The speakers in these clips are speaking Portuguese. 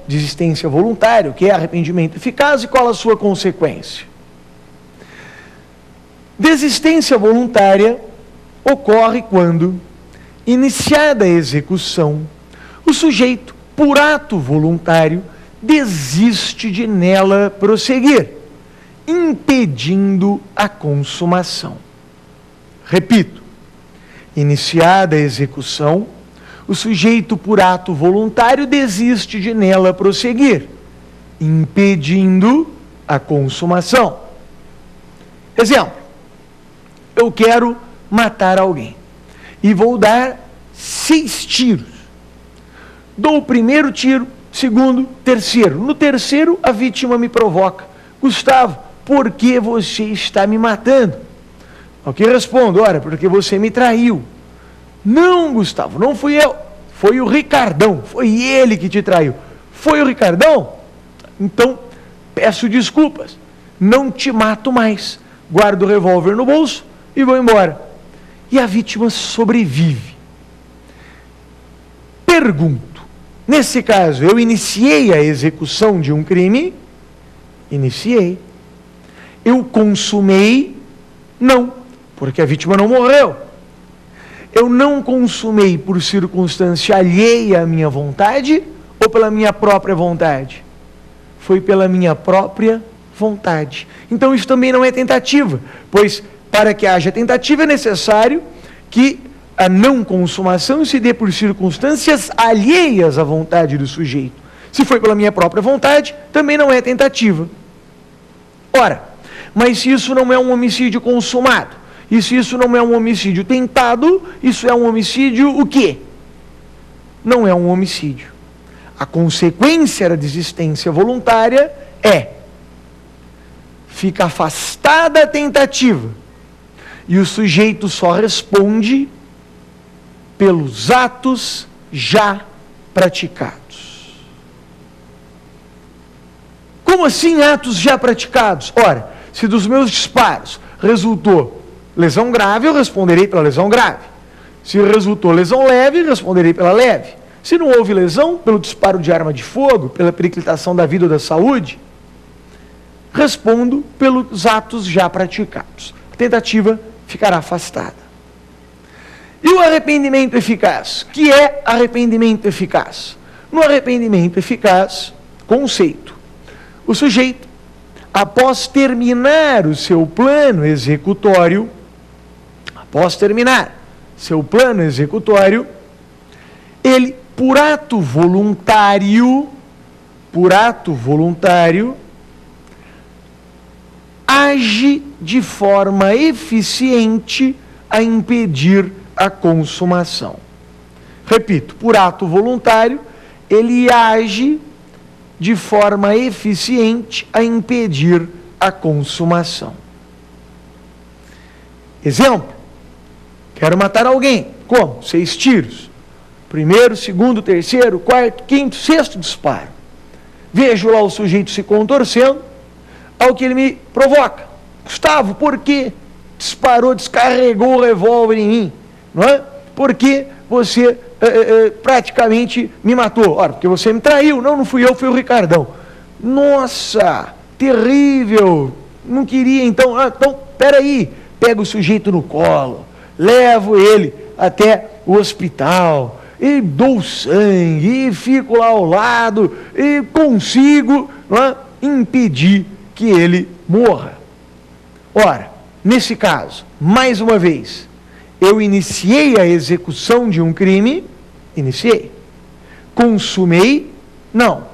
desistência voluntária, o que é arrependimento eficaz e qual a sua consequência. Desistência voluntária ocorre quando, iniciada a execução, o sujeito, por ato voluntário, desiste de nela prosseguir, impedindo a consumação. Repito, iniciada a execução, o sujeito, por ato voluntário, desiste de nela prosseguir, impedindo a consumação. Exemplo, eu quero matar alguém e vou dar 6 tiros. Dou o primeiro tiro, segundo, terceiro. No terceiro, a vítima me provoca: Gustavo, por que você está me matando? Ao que respondo: ora, porque você me traiu. Não, Gustavo, não fui eu, foi o Ricardão, foi ele que te traiu. Foi o Ricardão? Então, peço desculpas, não te mato mais. Guardo o revólver no bolso e vou embora. E a vítima sobrevive. Pergunto, nesse caso, eu iniciei a execução de um crime? Iniciei. Eu consumei? Não, porque a vítima não morreu. Eu não consumei por circunstância alheia à minha vontade ou pela minha própria vontade? Foi pela minha própria vontade. Então isso também não é tentativa, pois para que haja tentativa é necessário que a não consumação se dê por circunstâncias alheias à vontade do sujeito. Se foi pela minha própria vontade, também não é tentativa. Ora, mas se isso não é um homicídio consumado, e se isso não é um homicídio tentado, isso é um homicídio o quê? Não é um homicídio. A consequência da desistência voluntária é: fica afastada a tentativa e o sujeito só responde pelos atos já praticados. Como assim atos já praticados? Ora, se dos meus disparos resultou lesão grave, eu responderei pela lesão grave. Se resultou lesão leve, responderei pela leve. Se não houve lesão, pelo disparo de arma de fogo, pela periclitação da vida ou da saúde, respondo pelos atos já praticados. A tentativa ficará afastada. E o arrependimento eficaz? Que é arrependimento eficaz? No arrependimento eficaz, conceito: o sujeito, após terminar o seu plano executório, ele, por ato voluntário, age de forma eficiente a impedir a consumação. Repito, por ato voluntário, ele age de forma eficiente a impedir a consumação. Exemplo: quero matar alguém. Como? 6 tiros. Primeiro, segundo, terceiro, quarto, quinto, sexto disparo. Vejo lá o sujeito se contorcendo, ao que ele me provoca: Gustavo, por que disparou, descarregou o revólver em mim? Não é? Por que você praticamente me matou? Ora, porque você me traiu. Não fui eu, foi o Ricardão. Nossa, terrível. Não queria então. Então, peraí. Pego o sujeito no colo, levo ele até o hospital, e dou sangue, e fico lá ao lado, e consigo, não é, impedir que ele morra. Ora, nesse caso, mais uma vez, eu iniciei a execução de um crime? Iniciei. Consumei? Não.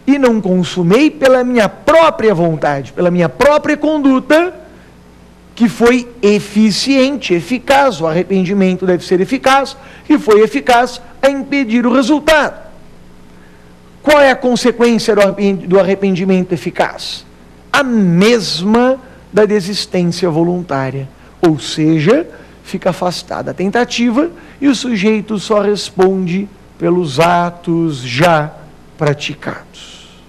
E não consumei pela minha própria vontade, pela minha própria conduta, que foi eficiente, eficaz. O arrependimento deve ser eficaz, que foi eficaz a impedir o resultado. Qual é a consequência do arrependimento eficaz? A mesma da desistência voluntária, ou seja, fica afastada a tentativa e o sujeito só responde pelos atos já praticados.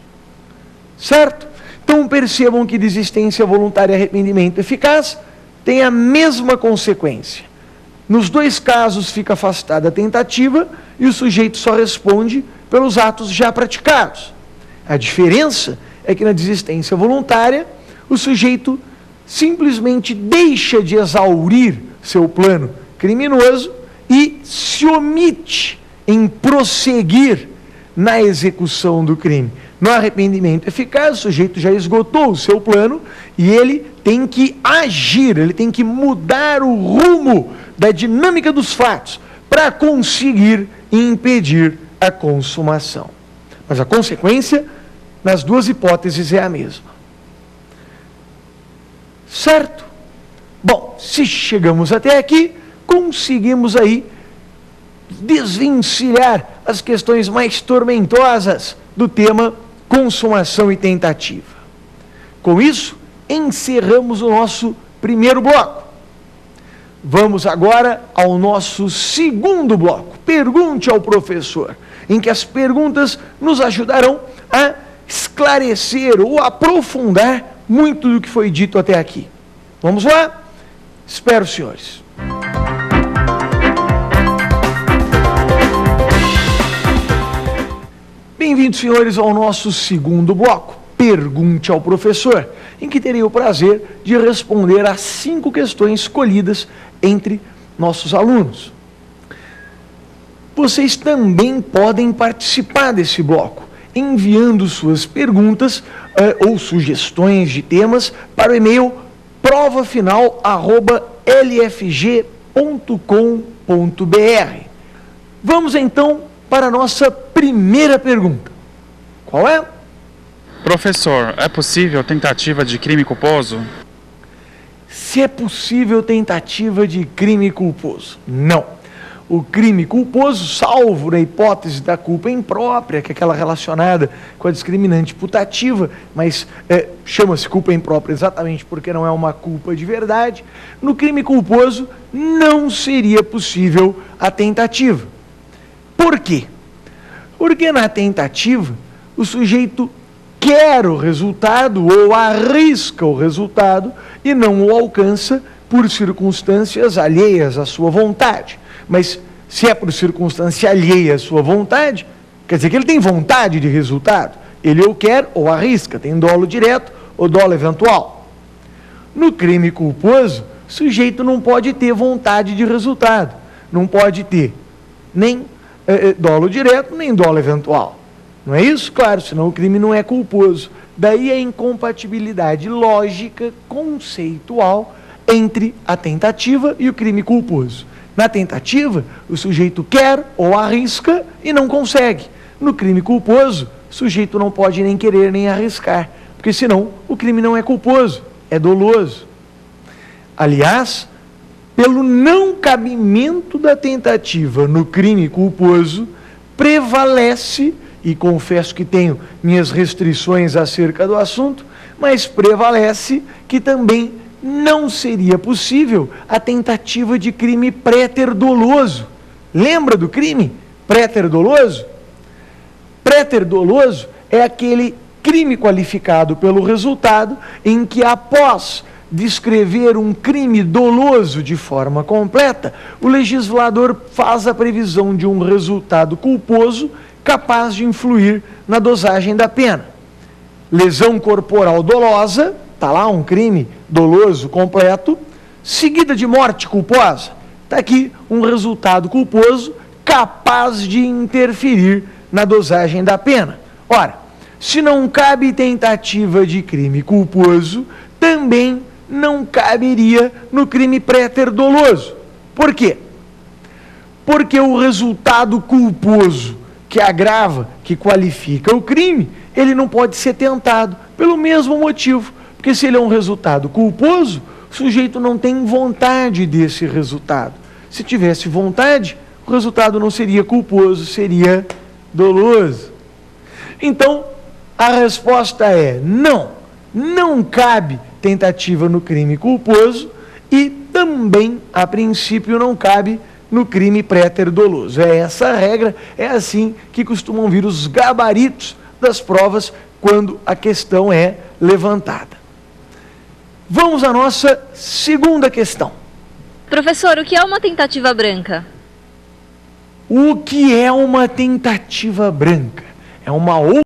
Certo? Então percebam que desistência voluntária e arrependimento eficaz têm a mesma consequência. Nos 2 casos fica afastada a tentativa e o sujeito só responde pelos atos já praticados. A diferença é que na desistência voluntária, o sujeito simplesmente deixa de exaurir seu plano criminoso e se omite em prosseguir na execução do crime. No arrependimento eficaz, o sujeito já esgotou o seu plano e ele tem que agir, ele tem que mudar o rumo da dinâmica dos fatos para conseguir impedir a consumação. Mas a consequência, nas duas hipóteses, é a mesma. Certo? Bom, se chegamos até aqui, conseguimos aí desvencilhar as questões mais tormentosas do tema consumação e tentativa. Com isso, encerramos o nosso primeiro bloco. Vamos agora ao nosso segundo bloco, Pergunte ao Professor, em que as perguntas nos ajudarão a esclarecer ou aprofundar muito do que foi dito até aqui. Vamos lá? Espero, senhores. Bem-vindos, senhores, ao nosso segundo bloco, Pergunte ao Professor, em que terei o prazer de responder a 5 questões escolhidas entre nossos alunos. Vocês também podem participar desse bloco, enviando suas perguntas ou sugestões de temas para o e-mail provafinal@lfg.com.br. Vamos então para a nossa primeira pergunta. Qual é? Professor, é possível tentativa de crime culposo? Se é possível tentativa de crime culposo? Não. O crime culposo, salvo na hipótese da culpa imprópria, que é aquela relacionada com a discriminante putativa, mas chama-se culpa imprópria exatamente porque não é uma culpa de verdade, no crime culposo não seria possível a tentativa. Por quê? Porque na tentativa o sujeito quer o resultado ou arrisca o resultado e não o alcança por circunstâncias alheias à sua vontade. Mas se é por circunstância alheia à sua vontade, quer dizer que ele tem vontade de resultado. Ele ou quer ou arrisca, tem dolo direto ou dolo eventual. No crime culposo, o sujeito não pode ter vontade de resultado. Não pode ter nem dolo direto, nem dolo eventual. Não é isso? Claro, senão o crime não é culposo. Daí a incompatibilidade lógica, conceitual, entre a tentativa e o crime culposo. Na tentativa, o sujeito quer ou arrisca e não consegue. No crime culposo, o sujeito não pode nem querer nem arriscar, porque senão o crime não é culposo, é doloso. Aliás, pelo não cabimento da tentativa no crime culposo, prevalece, e confesso que tenho minhas restrições acerca do assunto, mas prevalece que também não seria possível a tentativa de crime préter-doloso. Lembra do crime préter-doloso? Préter-doloso é aquele crime qualificado pelo resultado em que, após descrever um crime doloso de forma completa, o legislador faz a previsão de um resultado culposo capaz de influir na dosagem da pena. Lesão corporal dolosa, está lá um crime doloso completo, seguida de morte culposa, está aqui um resultado culposo capaz de interferir na dosagem da pena. Ora, se não cabe tentativa de crime culposo, também não caberia no crime préter-doloso. Por quê? Porque o resultado culposo que agrava, que qualifica o crime, ele não pode ser tentado, pelo mesmo motivo. Porque se ele é um resultado culposo, o sujeito não tem vontade desse resultado. Se tivesse vontade, o resultado não seria culposo, seria doloso. Então, a resposta é não. Não cabe tentativa no crime culposo e também, a princípio, não cabe no crime préter-doloso. É essa a regra, é assim que costumam vir os gabaritos das provas quando a questão é levantada. Vamos à nossa segunda questão. Professor, o que é uma tentativa branca? O que é uma tentativa branca? É uma